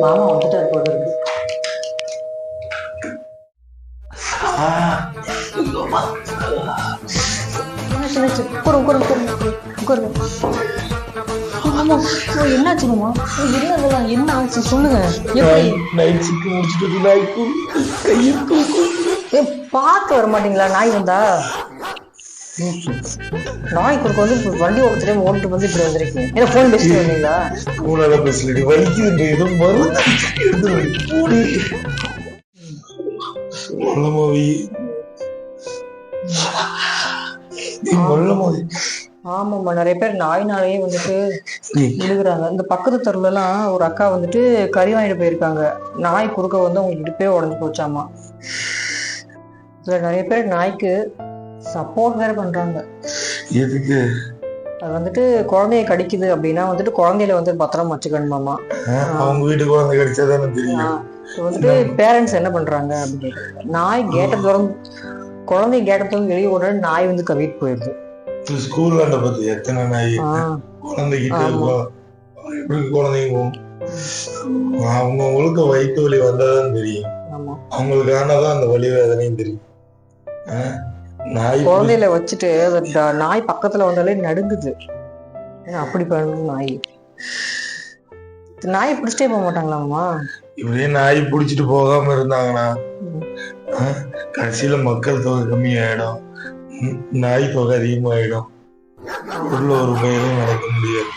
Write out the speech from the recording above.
மாமா வந்துட்டாரு போல இருக்கு. என்னாச்சு மாமா? என்ன ஆச்சு சொல்லுங்க. பார்த்து வர மாட்டீங்களா? நாய் வந்தா நாய் குறுக்க வந்து வண்டி ஓட்ட தெரியாம ஓட்டு வந்து இப்படி வந்திருக்கீங்க. ஏன்னா போன் பேசிட்டு வந்தீங்களா? போனால பேசலடி வலிக்குது எதுவும் மருந்து ஆமாம்மா, நிறைய பேர் நாயினாலேயே வந்துட்டு விழுகுறாங்க. இந்த பக்கத்து தெருல எல்லாம் ஒரு அக்கா வந்துட்டு கறி வாங்கிட்டு போயிருக்காங்க. நாய் குறுக்க வந்து அவங்க இடுப்பே உடஞ்சு போச்சாமா. இதுல நிறைய பேர் நாய்க்கு சப்போர்ட் வேற பண்றாங்க. எதுக்கு? அது வந்துட்டு குழந்தைய கடிக்குது அப்படின்னா வந்துட்டு குழந்தையில வந்து பத்திரம் வச்சுக்கணுமாமா. அவங்க வீட்டுக்கு குழந்தை கடிச்சாதானே தெரியும். வந்துட்டு பேரண்ட்ஸ் என்ன பண்றாங்க அப்படின்னு, நாய் கேட்ட திறந்து குழந்தைய கேட்ட திறந்து வெளியே ஓட நாய் வந்து கவிட்டு போயிடுது. ஸ்கூல்ல பத்தி எத்தனை நாய் குழந்தைகிட்ட இருக்கும், எப்படி குழந்தைங்க அவங்களுக்கு வயிற்று வலி வந்தாதான் தெரியும். அவங்களுக்கு ஆனாதான் அந்த வலி வேதனையும் தெரியும். குழந்தையில வச்சுட்டு நாய் பக்கத்துல வந்தாலே நடுங்குது. அப்படி பண்ணணும். நாய் பிடிச்சிட்டே போக மாட்டாங்களாமா? இப்படியே நாய் பிடிச்சிட்டு போகாம இருந்தாங்கன்னா கடைசியில மக்கள் தொகை கம்மியாயிடும், நாய் தொகை அதிகமாயிடும். உள்ள ஒரு பயிரும் நடக்க முடியாது.